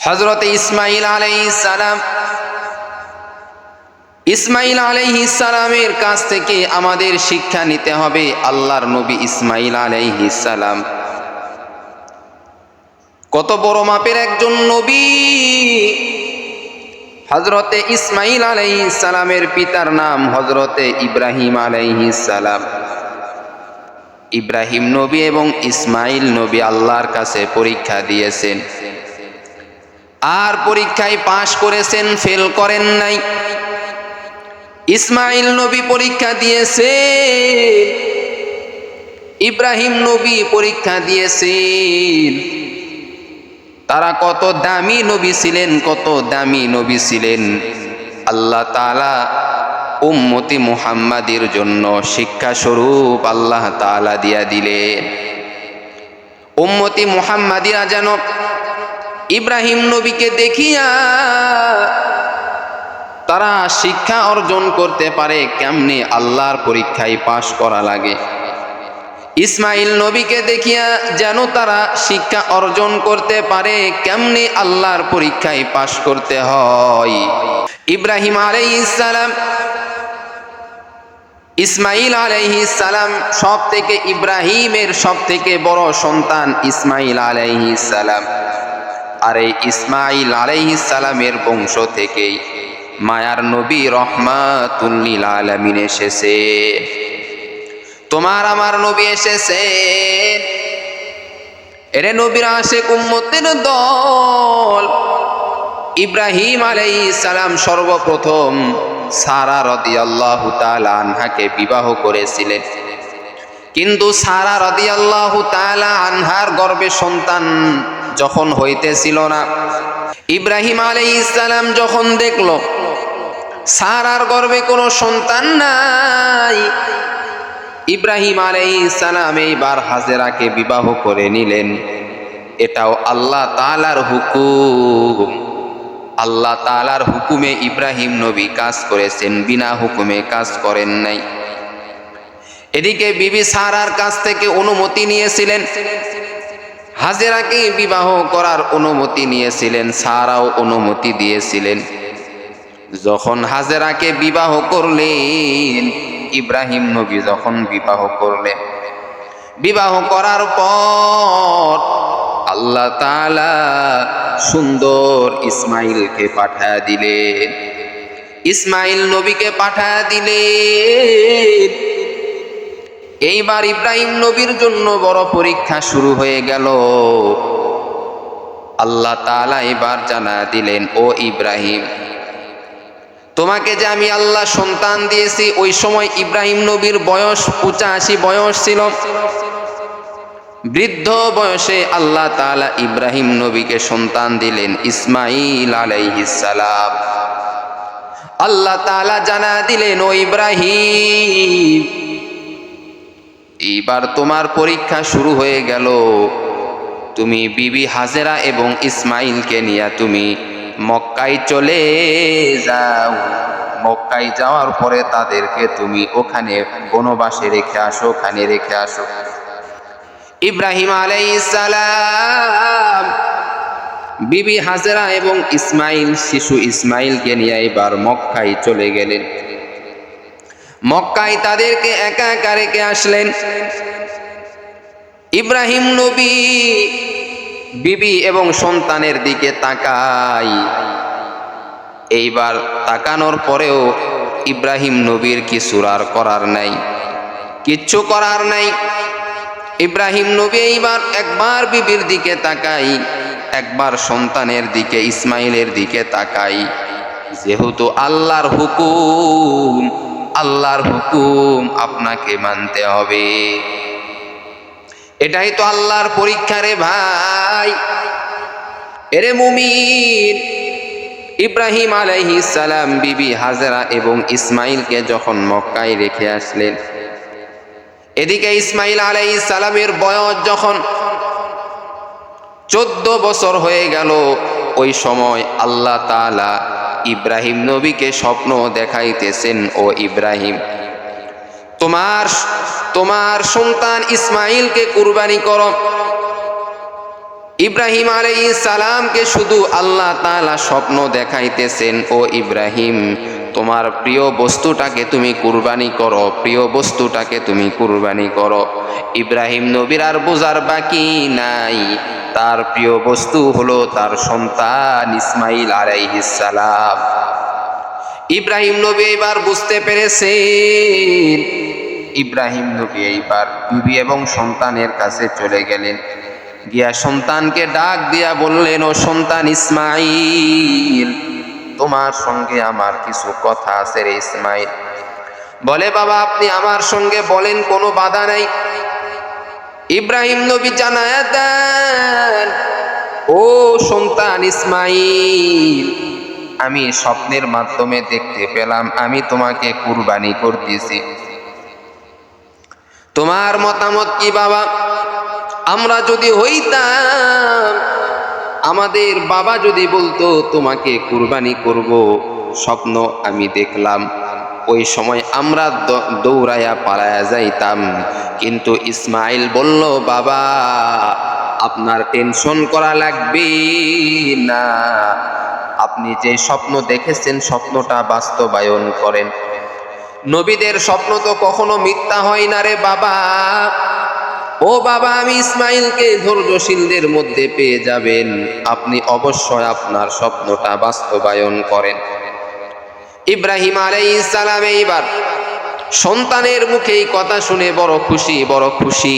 হযরত ইসমাঈল আলাইহিস সালাম, ইসমাঈল আলাইহিস সালামের কাছ থেকে আমাদের শিক্ষা নিতে হবে। আল্লাহর নবী ইসমাঈল আলাইহিস সালাম কত বড় মাপের একজন নবী। হযরতে ইসমাঈল আলাইহিস সালামের পিতার নাম হযরতে ইব্রাহিম আলাইহিস সালাম। ইব্রাহিম নবী এবং ইসমাঈল নবী আল্লাহর কাছে পরীক্ষা দিয়েছেন, আর পরীক্ষায় পাশ করেছেন, ফেল করেন নাই। ইসমাঈল নবী পরীক্ষা দিয়েছেন, ইব্রাহিম নবী পরীক্ষা দিয়েছেন। তারা কত দামি নবী ছিলেন, কত দামি নবী ছিলেন। আল্লাহ তাআলা উম্মতি মুহাম্মাদের জন্য শিক্ষা স্বরূপ আল্লাহ তাআলা দিয়া দিলেন। উম্মতি মুহাম্মাদিরা যেন ইব্রাহিম নবীকে দেখিয়া তারা শিক্ষা অর্জন করতে পারে কেমনে আল্লাহর পরীক্ষায় পাশ করা লাগে। ইসমাঈল নবীকে দেখিয়া যেন তারা শিক্ষা অর্জন করতে পারে কেমনে আল্লাহর পরীক্ষায় পাশ করতে হয়। ইব্রাহিম আলাইহিস সালাম, ইসমাঈল আলাইহিস সালাম সব থেকে, ইব্রাহিমের সব থেকে বড় সন্তান ইসমাঈল আলাইহিস সালাম। আর এই ইসমাঈল আলাইহিস সালামের বংশ থেকেই মায়ার নবী রহমাতুল লিল আলামিন এসেছে। তোমার আমার নবী এসেছেন। এরে নবীর আশিক উম্মতের দল। ইব্রাহিম আলাইহিস সালাম সর্বপ্রথম সারা রাদিয়াল্লাহু তাআলা আনহাকে বিবাহ করেছিলেন, কিন্তু সারা রাদিয়াল্লাহু তাআলা আনহার গর্ভে সন্তান যখন হইতেছিল না, ইব্রাহিম আলাইহিস সালাম যখন দেখল সারার গর্ভে কোনো সন্তান নাই, ইব্রাহিম আলাইহিস সালাম এইবার হাজেরাকে বিবাহ করে নিলেন। এটাও আল্লাহ তাআলার হুকুম। আল্লাহ তাআলার হুকুমে ইব্রাহিম নবী কাজ করেছেন, বিনা হুকুমে কাজ করেন নাই। এদিকে বিবি সারার কাছ থেকে অনুমতি নিয়েছিলেন, হাজেরাকে বিবাহ করার অনুমতি নিয়েছিলেন, সারাও অনুমতি দিয়েছিলেন। যখন হাজেরাকে বিবাহ করলেন, ইব্রাহিম নবী যখন বিবাহ করলেন, বিবাহ করার পর আল্লাহ তাআলা সুন্দর ইসমাঈলকে পাঠায়া দিলেন, ইসমাঈল নবীকে পাঠায়া দিলেন। এইবার ইব্রাহিম নবীর জন্য বড় পরীক্ষা শুরু হয়ে গেল। আল্লাহ তাআলা এবার জানা দিলেন, ও ইব্রাহিম, তোমাকে যে আমি আল্লাহ সন্তান দিয়েছি, ওই সময় ইব্রাহিম নবীর বয়স 85 বয়স ছিল। বৃদ্ধ বয়সে আল্লাহ তাআলা ইব্রাহিম নবীকে সন্তান দিলেন ইসমাঈল আলাইহিস সালাম। আল্লাহ তাআলা জানা দিলেন, ও ইব্রাহিম, এইবার তোমার পরীক্ষা শুরু হয়ে গেল। তুমি বিবি হাজেরা এবং ইসমাঈলকে নিয়ে তুমি মক্কায় চলে যাও। মক্কায় যাওয়ার পরে তাদেরকে তুমি ওখানে বনবাসে রেখে আসো, ওখানে রেখে আসো। ইব্রাহিম আলাইহিস সালাম বিবি হাজেরা এবং ইসমাঈল, শিশু ইসমাঈলকে নিয়ে এবার মক্কায় চলে গেলেন। মক্কায় তাদেরকে একা একা রেখে আসলেন। ইব্রাহিম নবী বিবি এবং সন্তানের দিকে তাকাই। এইবার তাকানোর পরেও ইব্রাহিম নবীর কিছু আর করার নাই, কিচ্ছু করার নাই। ইব্রাহিম নবী এইবার একবার বিবির দিকে তাকাই, একবার সন্তানের দিকে ইসমাঈলের দিকে তাকাই। যেহেতু আল্লাহর হুকুম, আল্লাহর হুকুম আপনাকে মানতে হবে। এটাই তো আল্লাহর পরীক্ষা রে ভাই। এরে মুমিন, ইব্রাহিম আলাইহিস সালাম বিবি হাজেরা এবং ইসমাঈলকে যখন মক্কায় রেখে আসলেন, এদিকে ইসমাঈল আলাইহিস সালামের বয়স যখন 14 বছর হয়ে গেল, ওই সময় আল্লাহ তাআলা ইব্রাহিম নবীকে স্বপ্ন দেখাইতেছেন, ও ইব্রাহিম, তোমার সন্তান ইসমাঈলকে কুরবানি করো। ইব্রাহিম আলাইহিস সালামকে শুধু আল্লাহ তাআলা স্বপ্ন দেখাইতেছেন, ও ইব্রাহিম তোমার প্রিয় বস্তুটাকে তুমি কুরবানি করো, প্রিয় বস্তুটাকে তুমি কুরবানি করো। ইব্রাহিম নবীর আর বোঝার বাকি নাই, তার প্রিয় বস্তু হলো তার সন্তান ইসমাইল আলাইহিস সালাম। ইব্রাহিম নবী এবার বুঝতে পেরেছেন। ইব্রাহিম নবী এইবার বিবি এবং সন্তানের কাছে চলে গেলেন, গিয়া সন্তানকে ডাক দিয়া বললেন, ও সন্তান ইসমাইল, তোমার সঙ্গে আমার কিছু কথা আছে রে ইসমাইল। বলে, বাবা আপনি আমার সঙ্গে বলেন, কোনো বাধা নাই। ইব্রাহিম নবী জানায়া দেন, ও সন্তান ইসমাইল, আমি স্বপ্নের মাধ্যমে দেখতে পেলাম আমি তোমাকে কুরবানি করতেছি। তোমার মতামত কি বাবা? আমরা যদি হইতাম, আমাদের বাবা যদি বলতো তোমাকে কুরবানি করব, স্বপ্ন আমি দেখলাম, ওই সময় আমরা দৌড়াইয়া পালায়া যাইতাম। কিন্তু ইসমাইল বলল, বাবা আপনার টেনশন করা লাগবে না, আপনি যে স্বপ্ন দেখেছেন স্বপ্নটা বাস্তবায়ন করেন। নবীদের স্বপ্ন তো কখনো মিথ্যা হয় না রে বাবা। ও বাবা, আমি ইসমাইলকে ধৈর্যশীলদের মধ্যে পেয়ে যাবেন, আপনি অবশ্যই আপনার স্বপ্নটা বাস্তবায়ন করেন। ইব্রাহিম আলাইহিস সালাম এইবার সন্তানের মুখে এই কথা শুনে বড় খুশি, বড় খুশি।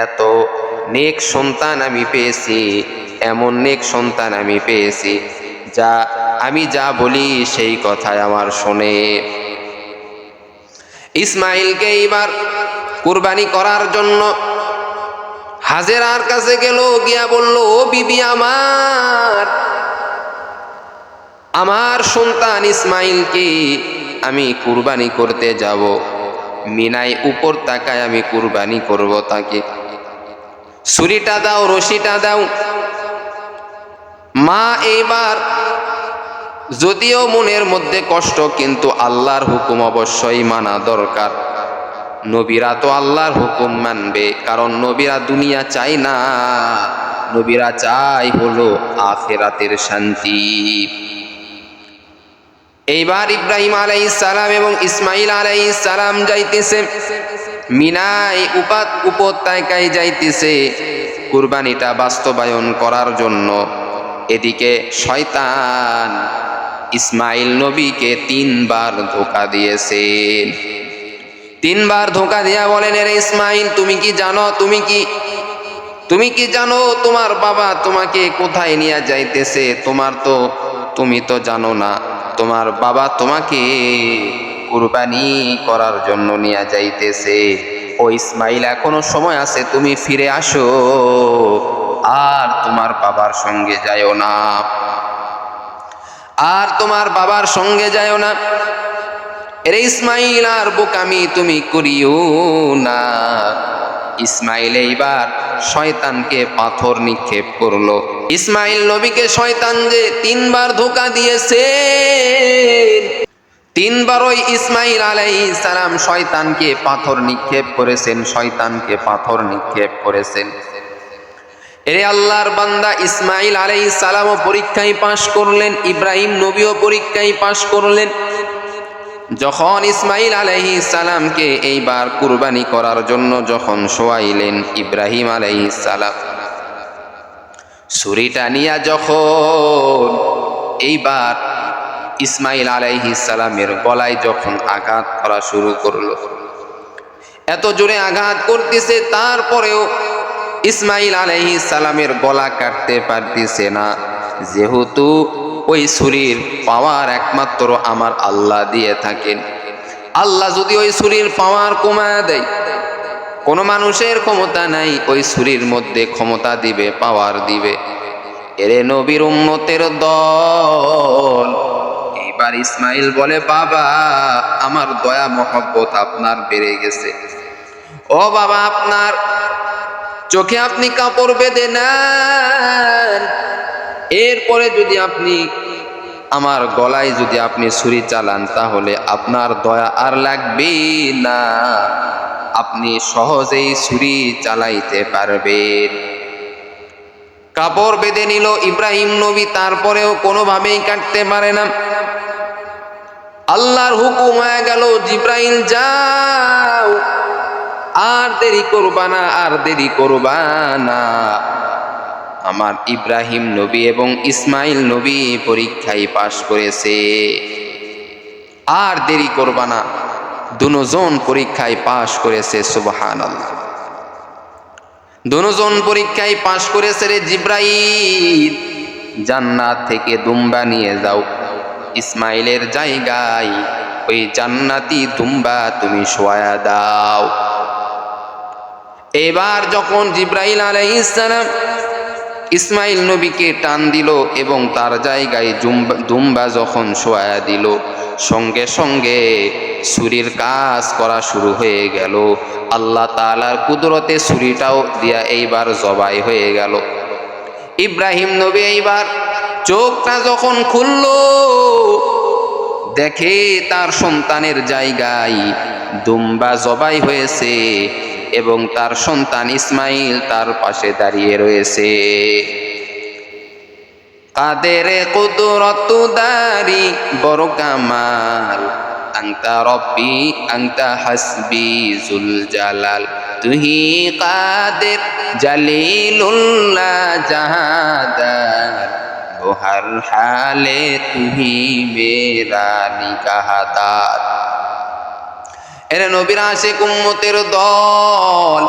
এত নেক সন্তান আমি পেয়েছি, এমন নেক সন্তান আমি পেয়েছি যা আমি যা বলি সেই কথাই আমার শোনে। ইসমাইলকে এইবার কুরবানি করার জন্য হাজেরার কাছে গেল, গিয়া বলল, ও বিবি আমার সন্তান ইসমাইলকে আমি কুরবানি করতে যাব, মিনায় উপর তাকায় আমি কুরবানি করব তাকে, ছুরিটা দাও, রশিটা দাও। মা এইবার যদিও মনের মধ্যে কষ্ট, কিন্তু আল্লাহর হুকুম অবশ্যই মানা দরকার। নবীরা তো আল্লাহর হুকুম মানবে, কারণ নবীরা দুনিয়া চায় না, নবীরা চায় হলো আখিরাতের শান্তি। এইবার ইব্রাহিম আলাইহিস সালাম এবং ইসমাইল আলাইহিস সালাম যাইতেছে মিনায় উপত্যকায় যাইতেছে কুরবানিটা বাস্তবায়ন করার জন্য। এদিকে শয়তান ইসমাইল নবীকে 3 বার ধোঁকা দিয়েছেন। 3 বার ধোঁকা দিয়া বলেন, রে ইসমাইল তুমি কি জানো, তুমি কি জানো তোমার বাবা তোমাকে কোথায় নিয়ে যাইতেছে? তুমি তো জানো না, তোমার বাবা তোমাকে কুরবানি করার জন্য নিয়ে যাইতেছে। ও ইসমাইল, এখনো সময় আছে, তুমি ফিরে আসো, আর তোমার বাবার সঙ্গে যাইও না, আর তোমার বাবার সঙ্গে যাইও না। এরে ইসমাইল, আর বোকামি তুমি করিও না। ইসমাইল এইবার শয়তানকে পাথর নিক্ষেপ করলো। ইসমাইল নবীকে শয়তান যে 3 বার ধোঁকা দিয়েছে, 3 বারই ইসমাইল আলাইহিস সালাম শয়তানকে পাথর নিক্ষেপ করেছেন, শয়তানকে পাথর নিক্ষেপ করেছেন। এরে আল্লাহর বান্দা, ইসমাইল আলাইহিস সালামও পরীক্ষায় পাশ করলেন, ইব্রাহিম নবীও পরীক্ষায় পাশ করলেন। যখন ইসমাইল আলাইহিস সালামকে এইবার কুরবানি করার জন্য যখন শোয়াইলেন, ইব্রাহিম আলাইহিস সালাম ছুরিটা নিয়া যখন এইবার ইসমাইল আলাইহিস সালামের গলায় যখন আঘাত করা শুরু করলো, এত জোরে আঘাত করতেছে, তারপরেও ইসমাইল আলাইহিস সালামের গলা কাটতে পারতেছে না, যেহেতু ওই ছুরির পাওয়ার একমাত্র আমার আল্লাহ দিয়ে থাকেন। আল্লাহ যদি ওই ছুরির পাওয়ার কমায় দেয়, কোনো মানুষের ক্ষমতা নাই ওই ছুরির মধ্যে ক্ষমতা দিবে, পাওয়ার দিবে। এরে নবীর উম্মতের দল, এইবার ইসমাইল বলে, বাবা আমার দয়া মহব্বত আপনার বেড়ে গেছে, ও বাবা আপনার চোখে আপনি কাপড় বেঁধে নেন, এরপরে যদি আপনি আমার গলায় যদি আপনি ছুরি চালান, তাহলে আপনার দয়া আর লাগবে না, আপনি সহজেই ছুরি চালাইতে পারবেন। কাপড় বেঁধে নিল ইব্রাহিম নবী, তারপরেও কোনোভাবেই কাটতে পারে না। আল্লাহর হুকুম হয়ে গেল, জিব্রাইল যাও, আর দেরি করবা না, আর দেরি করবা না। আমার ইব্রাহিম নবী এবং ইসমাইল নবী পরীক্ষায় পাশ করেছে, আর দেরি করবা না। দুজন পরীক্ষায় পাশ করেছে, সুবহানাল্লাহ। দুজন পরীক্ষায় পাশ করেছে। রে জিব্রাইল, জান্নাত থেকে দুম্বা নিয়ে যাও, ইসমাইলের জায়গায় ওই জান্নাতি দুম্বা তুমি শোয়া দাও। এবার যখন জিব্রাইল আলাইহিস সালাম ইসমাইল নবীকে টান দিল এবং তার জায়গায় দুম্বা যখন শোয়া দিল, সঙ্গে সঙ্গে ছুরির কাজ করা শুরু হয়ে গেল। আল্লাহ তাআলার কুদরতে ছুরিটাও দিয়া এইবার জবাই হয়ে গেল। ইব্রাহিম নবী এইবার চোখটা যখন খুলল, দেখে তার সন্তানের জায়গায় দুম্বা জবাই হয়েছে এবং তার সন্তান ইসমাইল তার পাশে দাঁড়িয়ে রয়েছে। কাদের কুদরত দারি বড় কামাল, আংতা রব্বি আংতা হাসবি জুল জালাল, তুহি কাদের জালিলুল্লাহ জাহাদার, वो हर हाले तुही मेरा निगाहदार। এরে নবীর আশিক উম্মতের দল,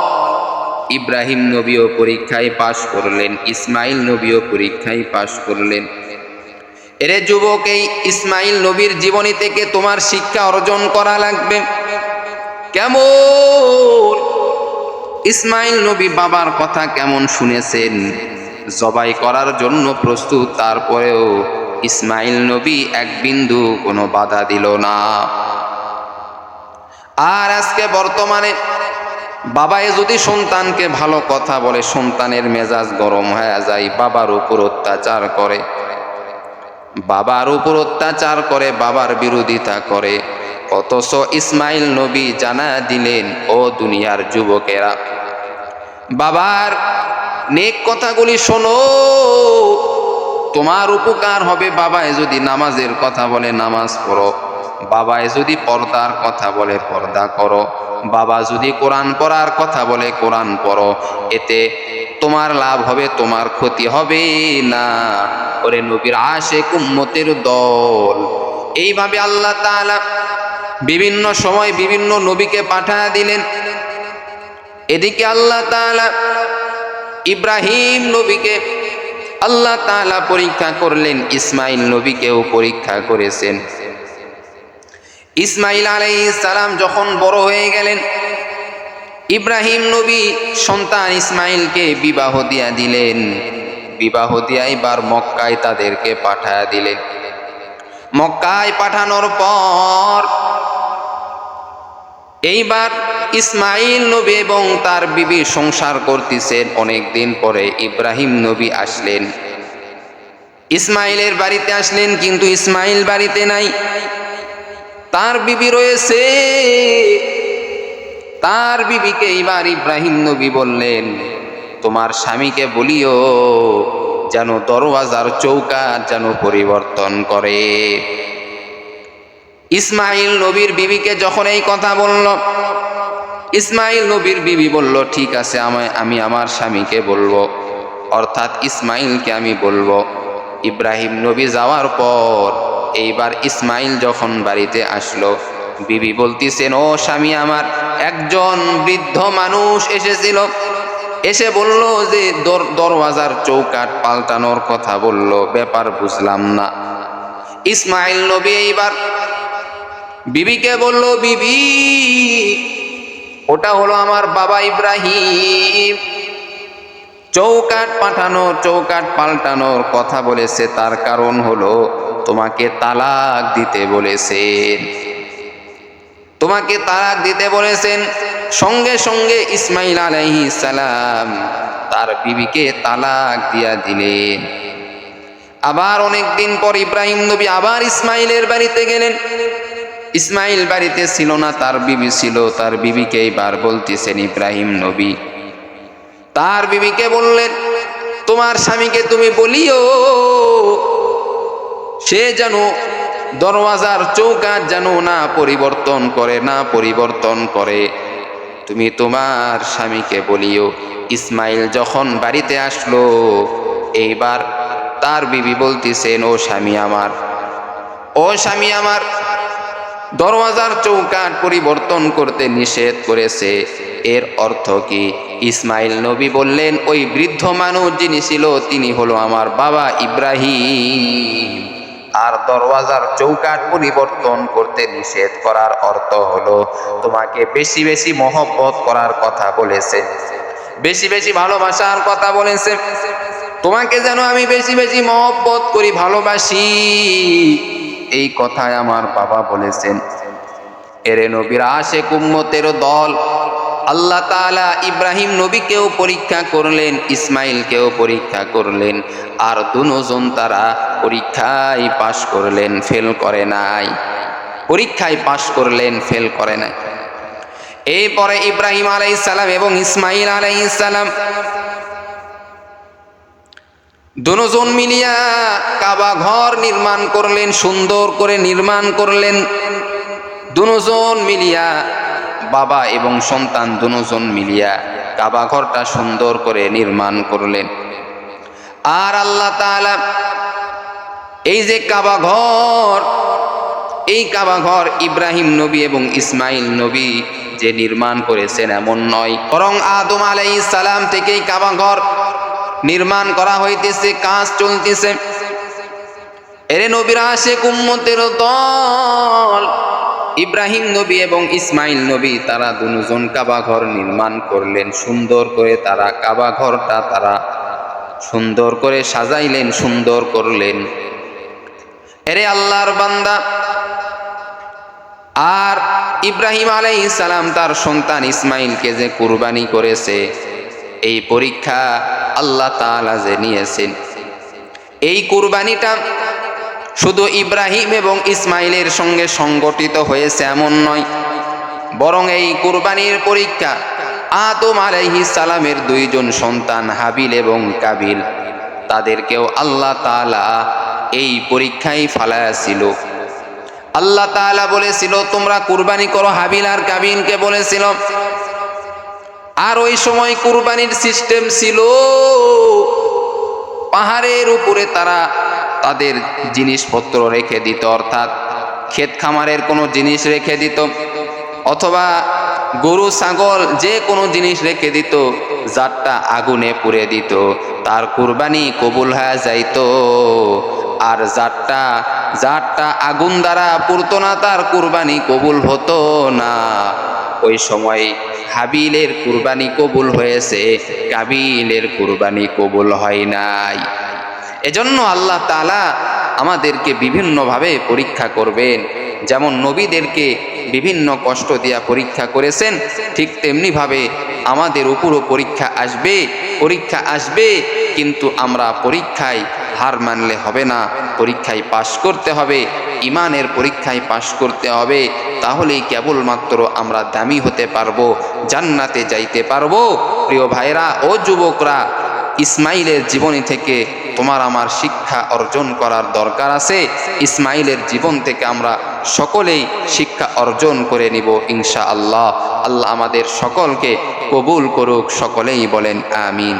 ইব্রাহিম নবীও পরীক্ষায় পাশ করলেন, ইসমাইল নবীও পরীক্ষায় পাশ করলেন। এরে যুবক, এই ইসমাইল নবীর জীবনী থেকে তোমার শিক্ষা অর্জন করা লাগবে। কেমন ইসমাইল নবী বাবার কথা কেমন শুনেছেন, জবাই করার জন্য প্রস্তুত, তারপরেও ইসমাইল নবী এক বিন্দু কোনো বাধা দিল না। আর আজকে বর্তমানে বাবায় যদি সন্তানকে ভালো কথা বলে, সন্তানের মেজাজ গরম হয়ে যায়, বাবার উপর অত্যাচার করে, বাবার উপর অত্যাচার করে, বাবার বিরোধিতা করে। অথচ ইসমাইল নবী জানা দিলেন, ও দুনিয়ার যুবকেরা, বাবার নেক কথাগুলি শোনো, তোমার উপকার হবে। বাবায় যদি নামাজের কথা বলে নামাজ পড়ো, বাবায় যদি পর্দার কথা বলে পর্দা করো, বাবা যদি কোরআন পড়ার কথা বলে কোরআন পড়ো, এতে তোমার লাভ হবে, তোমার ক্ষতি হবে না। ওরে নবীর আশিক উম্মতের দল, এইভাবে আল্লাহ তাআলা বিভিন্ন সময় বিভিন্ন নবীকে পাঠিয়ে দিলেন। এদিকে আল্লাহ তাআলা ইব্রাহিম নবীকে আল্লাহ তাআলা পরীক্ষা করলেন, ইসমাইল নবীকেও পরীক্ষা করেছেন। ইসমাইল আলাইহিস সালাম যখন বড় হয়ে গেলেন, ইব্রাহিম নবী সন্তান ইসমাইলকে বিবাহ দিয়া দিলেন। বিবাহ দিয়া এবার মক্কায় তাদেরকে পাঠায়া দিলেন। মক্কায় পাঠানোর পর এইবার ইসমাইল নবী এবং তার বিবি সংসার করতেছেন। অনেক দিন পরে ইব্রাহিম নবী আসলেন, ইসমাইলের বাড়িতে আসলেন, কিন্তু ইসমাইল বাড়িতে নাই, তার বিবি রয়েছে। তার বিবিকে এইবার ইব্রাহিম নবী বললেন, তোমার স্বামীকে বলিও যেন দরওয়াজার চৌকাঠ যেন পরিবর্তন করে। ইসমাইল নবীর বিবিকে যখন এই কথা বলল, ইসমাইল নবীর বিবি বলল, ঠিক আছে, আমি আমার স্বামীকে বলবো, অর্থাৎ ইসমাইলকে আমি বলবো। ইব্রাহিম নবী যাওয়ার পর এইবার ইসমাইল যখন বাড়িতে আসলো, বিবি বলতেছেন, ও স্বামী আমার, একজন বৃদ্ধ মানুষ এসেছিল, এসে বলল যে দরওয়াজার চৌকাঠ পাল্টানোর কথা বলল, ব্যাপার বুঝলাম না। ইসমাইল নবী এইবার বিবিকে বলল, বিবি, ওটা হলো আমার বাবা ইব্রাহিম, চৌকাঠ পাল্টানোর কথা বলেছে, তার কারণ হলো তোমাকে তালাক দিতে বলেছেন, তোমাকে তালাক দিতে বলেছেন। সঙ্গে সঙ্গে ইসমাইল আলাইহিস সালাম তার বিবিকে তালাক দিয়া দিলেন। আবার অনেক দিন পর ইব্রাহিম নবী আবার ইসমাইলের বাড়িতে গেলেন। ইসমাইল বাড়িতে ছিল না, তার বিবি ছিল। তার বিবিকে এইবার বলতেছেন ইব্রাহিম নবী, তার বিবিকে বললেন, তোমার স্বামীকে তুমি বলিও সে যেন দরওয়াজার চৌকাঠ যেন না পরিবর্তন করে। তুমি তোমার স্বামীকে বলিও ইসমাইল যখন বাড়িতে আসলো, এইবার তার বিবি বলতেছেন, ও স্বামী আমার দরওয়াজার চৌকাঠ পরিবর্তন করতে নিষেধ করেছে। এর অর্থ কি? ইসমাইল নবী বললেন, ওই বৃদ্ধ মানুষ যিনি ছিল তিনি হলো আমার বাবা ইব্রাহিম। আর দরওয়াজার চৌকাঠ পরিবর্তন করতে নিষেধ করার অর্থ হলো তোমাকে বেশি বেশি মহব্বত করার কথা বলেছে, বেশি বেশি ভালোবাসার কথা বলেছে। তোমাকে যেন আমি বেশি বেশি মহব্বত করি, ভালোবাসি, এই কথায় আমার বাবা বলেছেন। এরে নবীর আশেক উম্মতের দল, আল্লাহ তাআলা ইব্রাহিম নবীকেও পরীক্ষা করলেন, ইসমাইলকেও পরীক্ষা করলেন, আর দুজন তারা পরীক্ষায় পাশ করলেন, ফেল করে নাই। পরীক্ষায় পাশ করলেন, ফেল করে নাই। এরপরে ইব্রাহিম আলাইহিস সালাম এবং ইসমাইল আলাইহিস সালাম দুজন মিলিয়া কাবা ঘর নির্মাণ করলেন, সুন্দর করে নির্মাণ করলেন। দুজন মিলিয়া, বাবা এবং সন্তান দুজন মিলিয়া কাবা ঘরটা সুন্দর করে নির্মাণ করলেন। আর আল্লাহ তাআলা এই যে কাবা ঘর, এই কাবা ঘর ইব্রাহিম নবী এবং ইসমাইল নবী যে নির্মাণ করেছেন এমন নয়, বরং আদম আলাইহিস সালাম থেকেই কাবা ঘর নির্মাণ করা হইতেছে, কাজ চলতেছে। এরে নবীর আশেক উম্মতের দল, ইব্রাহিম নবী এবং ইসমাইল নবী তারা দুজন কাবা ঘর নির্মাণ করলেন, সুন্দর করে তারা কাবা ঘরটা তারা সুন্দর করে সাজাইলেন, সুন্দর করলেন। এরে আল্লাহর বান্দা, আর ইব্রাহিম আলাইহিস সালাম তার সন্তান ইসমাইলকে যে কুরবানি করেছে, এই পরীক্ষা আল্লাহ তাআলা যে নিয়েছেন, এই কুরবানিটা শুধু ইব্রাহিম এবং ইসমাইলের সঙ্গে সংগঠিত হয়েছে এমন নয়, বরং এই কুরবানির পরীক্ষা আদম আলাইহিস সালামের দুইজন সন্তান হাবিল এবং কাবিল, তাদেরকেও আল্লাহ তাআলা এই পরীক্ষায় ফালায়াছিল। আল্লাহ তাআলা বলেছিল তোমরা কুরবানি করো, হাবিল আর কাবিলকে বলেছিল। আর ওই সময় কুরবানির সিস্টেম ছিল পাহাড়ের উপরে তারা তাদের জিনিসপত্র রেখে দিত, অর্থাৎ ক্ষেত খামারের কোনো জিনিস রেখে দিত, অথবা গরু ছাগল যে কোনো জিনিস রেখে দিত, জাতটা আগুনে পুড়ে দিত, তার কুরবানি কবুল হয়ে যাইত। আর জাতটা আগুন দ্বারা পুড়তো না, তার কুরবানি কবুল হতো না। ওই সময় হাবিলের কুরবানি কবুল হয়েছে, কাবিলের কুরবানি কবুল হয় নাই। এজন্য আল্লাহ তাআলা আমাদেরকে বিভিন্নভাবে পরীক্ষা করবেন। যেমন নবীদেরকে বিভিন্ন কষ্ট দিয়া পরীক্ষা করেছেন, ঠিক তেমনিভাবে আমাদের উপরও পরীক্ষা আসবে। কিন্তু আমরা পরীক্ষায় হার মানলে হবে না, পরীক্ষায় পাশ করতে হবে, ইমানের পরীক্ষায় পাশ করতে হবে। তাহলেই কেবলমাত্র আমরা দামি হতে পারবো, জান্নাতে যাইতে পারবো। প্রিয় ভাইরা ও যুবকরা, ইসমাইলের জীবনী থেকে তোমার আমার শিক্ষা অর্জন করার দরকার আছে। ইসমাইলের জীবন থেকে আমরা সকলেই শিক্ষা অর্জন করে নিব ইনশাআল্লাহ। আল্লাহ আমাদের সকলকে কবুল করুক, সকলেই বলেন আমিন।